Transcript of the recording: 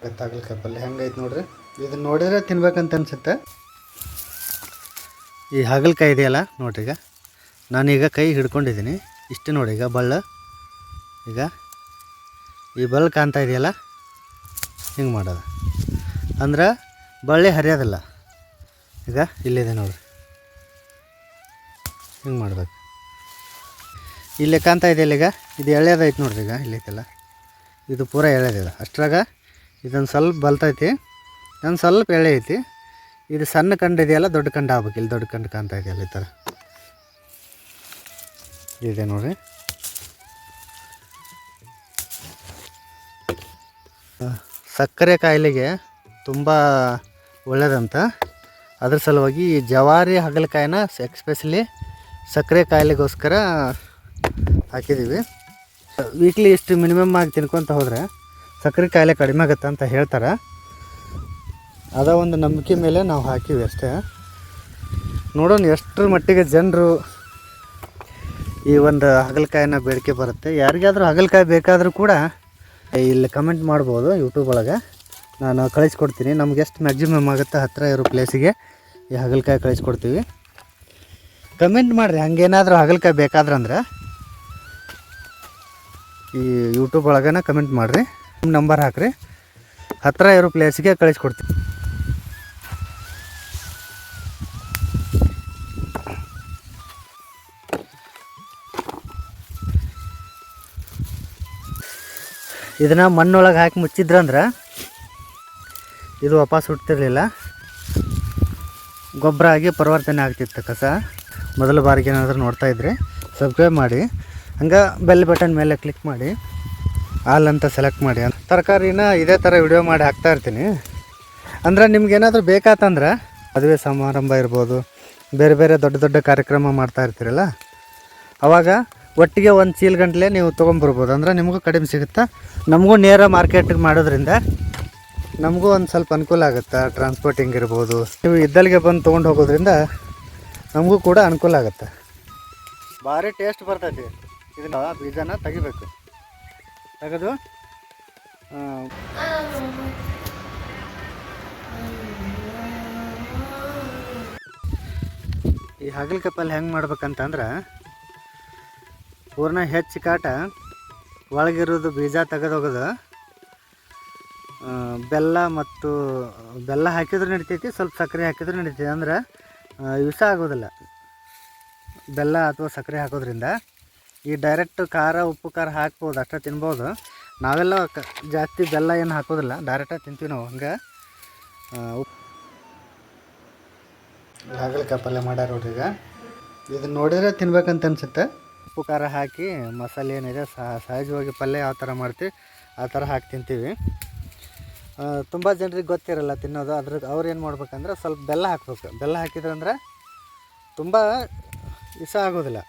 ಹಾಗಲಕಾಯಿ ಪಲ್ಯ ಹೆಂಗೈತೆ ನೋಡ್ರಿ. ಇದನ್ನ ನೋಡಿದ್ರೆ ತಿನ್ಬೇಕಂತ ಅನ್ಸುತ್ತೆ. ಈ ಹಾಗಲಕಾಯಿ ಇದೆಯಲ್ಲ ನೋಡ್ರಿ, ಈಗ ನಾನೀಗ ಕೈ ಹಿಡ್ಕೊಂಡಿದ್ದೀನಿ ಇಷ್ಟು ನೋಡಿ. ಈಗ ಬಳ್ಳ ಈಗ ಈ ಬಳ್ಳ ಕಾಣ್ತಾ ಇದೆಯಲ್ಲ, ಹಿಂಗೆ ಮಾಡೋದು ಅಂದ್ರೆ ಬಳ್ಳಿ ಹರಿಯೋದಿಲ್ಲ. ಈಗ ಇಲ್ಲಿದೆ ನೋಡ್ರಿ, ಹಿಂಗೆ ಮಾಡ್ಬೇಕು. ಇಲ್ಲೇ ಕಾಣ್ತಾ ಇದೆಯಲ್ಲ, ಈಗ ಇದು ಎಳೆದೈತೆ ನೋಡ್ರಿ. ಈಗ ಇಲ್ಲೈತೆಲ್ಲ ಇದು ಪೂರ ಎಳೆದಿದೆ. ಅಷ್ಟ್ರಾಗ ಇದೊಂದು ಸ್ವಲ್ಪ ಬಲ್ತೈತಿ, ಒಂದು ಸ್ವಲ್ಪ ಎಳೆ ಐತಿ. ಇದು ಸಣ್ಣ ಕಂಡು ಇದೆಯಲ್ಲ, ದೊಡ್ಡ ಕಂಡು ಆಗ್ಬೇಕು. ಇಲ್ಲಿ ದೊಡ್ಡ ಕಂಡು ಕಾಣ್ತಾ ಇದೆಯಲ್ಲ, ಈ ಥರ ಇದೆ ನೋಡಿರಿ. ಸಕ್ಕರೆ ಕಾಯಿಲೆಗೆ ತುಂಬ ಒಳ್ಳೆಯದಂತ, ಅದ್ರ ಸಲುವಾಗಿ ಈ ಜವಾರಿ ಹಾಗಲಕಾಯಿನ ಎಕ್ಸ್ಪೆಷಲಿ ಸಕ್ಕರೆ ಕಾಯಿಲೆಗೋಸ್ಕರ ಹಾಕಿದ್ದೀವಿ. ವೀಕ್ಲಿ ಇಷ್ಟು ಮಿನಿಮಮ್ ಆಗಿ ತಿನ್ಕೊತ ಹೋದರೆ ಸಕ್ಕರೆ ಕಾಯಿಲೆ ಕಡಿಮೆ ಆಗುತ್ತೆ ಅಂತ ಹೇಳ್ತಾರೆ. ಅದ ಒಂದು ನಂಬಿಕೆ ಮೇಲೆ ನಾವು ಹಾಕಿವಿ ಅಷ್ಟೇ. ನೋಡೋಣ ಎಷ್ಟರ ಮಟ್ಟಿಗೆ ಜನರು ಈ ಒಂದು ಹಾಗಲಕಾಯಿನ ಬೇಡಿಕೆ ಬರುತ್ತೆ. ಯಾರಿಗಾದರೂ ಹಾಗಲಕಾಯಿ ಬೇಕಾದರೂ ಕೂಡ ಇಲ್ಲಿ ಕಮೆಂಟ್ ಮಾಡ್ಬೋದು ಯೂಟ್ಯೂಬ್ ಒಳಗೆ, ನಾನು ಕಳಿಸ್ಕೊಡ್ತೀನಿ. ನಮ್ಗೆ ಎಷ್ಟು ಮ್ಯಾಕ್ಸಿಮಮ್ ಆಗುತ್ತೆ ಹತ್ತಿರ ಇರೋ ಪ್ಲೇಸಿಗೆ ಈ ಹಾಗಲಕಾಯಿ ಕಳಿಸ್ಕೊಡ್ತೀವಿ. ಕಮೆಂಟ್ ಮಾಡಿರಿ, ಹಂಗೇನಾದರೂ ಹಾಗಲಕಾಯಿ ಬೇಕಾದ್ರಂದ್ರೆ ಈ ಯೂಟ್ಯೂಬ್ ಒಳಗನ ಕಮೆಂಟ್ ಮಾಡಿರಿ, ನಿಮ್ಮ ನಂಬರ್ ಹಾಕಿರಿ, ಹತ್ತಿರ ಇರೋ ಪ್ಲೇಸಿಗೆ ಕಳಿಸ್ಕೊಡ್ತೀವಿ. ಇದನ್ನು ಮಣ್ಣೊಳಗೆ ಹಾಕಿ ಮುಚ್ಚಿದ್ರಂದ್ರೆ ಇದು ವಾಪಸ್ ಹುಟ್ತಿರ್ಲಿಲ್ಲ, ಗೊಬ್ಬರ ಆಗಿ ಪರಿವರ್ತನೆ ಆಗ್ತಿತ್ತು ಕಸ. ಮೊದಲ ಬಾರಿಗೆ ಏನಾದರೂ ನೋಡ್ತಾಯಿದ್ರೆ ಸಬ್ಸ್ಕ್ರೈಬ್ ಮಾಡಿ, ಹಂಗೆ ಬೆಲ್ ಬಟನ್ ಮೇಲೆ ಕ್ಲಿಕ್ ಮಾಡಿ ಆಲ್ ಅಂತ ಸೆಲೆಕ್ಟ್ ಮಾಡಿ. ತರಕಾರಿನ ಇದೇ ಥರ ವಿಡಿಯೋ ಮಾಡಿ ಹಾಕ್ತಾಯಿರ್ತೀನಿ. ಅಂದರೆ ನಿಮ್ಗೇನಾದರೂ ಬೇಕಾತಂದ್ರೆ ಮದುವೆ ಸಮಾರಂಭ ಇರ್ಬೋದು, ಬೇರೆ ಬೇರೆ ದೊಡ್ಡ ದೊಡ್ಡ ಕಾರ್ಯಕ್ರಮ ಮಾಡ್ತಾಯಿರ್ತೀರಲ್ಲ, ಆವಾಗ ಒಟ್ಟಿಗೆ ಒಂದು ಚೀಲ ಗಂಟಲೆ ನೀವು ತೊಗೊಂಬರ್ಬೋದು. ಅಂದರೆ ನಿಮಗೂ ಕಡಿಮೆ ಸಿಗುತ್ತೆ, ನಮಗೂ ನೇರ ಮಾರ್ಕೆಟಿಗೆ ಮಾಡೋದ್ರಿಂದ ನಮಗೂ ಒಂದು ಸ್ವಲ್ಪ ಅನುಕೂಲ ಆಗುತ್ತೆ. ಟ್ರಾನ್ಸ್ಪೋರ್ಟಿಂಗ್ ಇರ್ಬೋದು, ನೀವು ಇದ್ದಲ್ಲಿಗೆ ಬಂದು ತೊಗೊಂಡು ಹೋಗೋದ್ರಿಂದ ನಮಗೂ ಕೂಡ ಅನುಕೂಲ ಆಗುತ್ತೆ. ಭಾರಿ ಟೇಸ್ಟ್ ಬರ್ತೈತಿ. ಇದನ್ನ ಬೀಜನ ತೆಗಿಬೇಕು, ತೆಗೆದು ಈ ಹಾಗಲಕಾಯಿ ಪಲ್ಯ ಹೆಂಗೆ ಮಾಡ್ಬೇಕಂತಂದ್ರೆ, ಪೂರ್ಣ ಹೆಚ್ಚು ಕಾಟ ಒಳಗಿರೋದು ಬೀಜ ತೆಗೆದೋಗೋದು, ಬೆಲ್ಲ ಹಾಕಿದ್ರೂ ನಡಿತೈತಿ, ಸ್ವಲ್ಪ ಸಕ್ಕರೆ ಹಾಕಿದ್ರೂ ನಡಿತೈತಿ. ಅಂದ್ರೆ ವಿಷ ಆಗೋದಿಲ್ಲ ಬೆಲ್ಲ ಅಥವಾ ಸಕ್ಕರೆ ಹಾಕೋದ್ರಿಂದ. ಈ ಡೈರೆಕ್ಟ್ ಖಾರ ಉಪ್ಪು ಖಾರ ಹಾಕ್ಬೋದು, ಅಷ್ಟೇ ತಿನ್ಬೋದು. ನಾವೆಲ್ಲ ಜಾಸ್ತಿ ಬೆಲ್ಲ ಏನು ಹಾಕೋದಿಲ್ಲ, ಡೈರೆಕ್ಟಾಗಿ ತಿಂತೀವಿ ನಾವು. ಹಂಗೆ ಹಾಗಲಕಾಯಿ ಪಲ್ಯ ಮಾಡ್ಯಾರ ನೋಡ್ರಿ. ಈಗ ಇದನ್ನ ನೋಡಿದರೆ ತಿನ್ಬೇಕಂತ ಅನ್ಸುತ್ತೆ. ಉಪ್ಪು ಖಾರ ಹಾಕಿ ಮಸಾಲೆ ಏನಿದೆ ಸಹಜವಾಗಿ ಪಲ್ಯ ಯಾವ ಥರ ಮಾಡ್ತೀವಿ ಆ ಥರ ಹಾಕಿ ತಿಂತೀವಿ. ತುಂಬ ಜನರಿಗೆ ಗೊತ್ತಿರಲ್ಲ ತಿನ್ನೋದು. ಅವ್ರು ಏನು ಮಾಡ್ಬೇಕಂದ್ರೆ ಸ್ವಲ್ಪ ಬೆಲ್ಲ ಹಾಕ್ಬೇಕು. ಬೆಲ್ಲ ಹಾಕಿದ್ರಂದ್ರೆ ತುಂಬ ವಿಷ ಆಗೋದಿಲ್ಲ.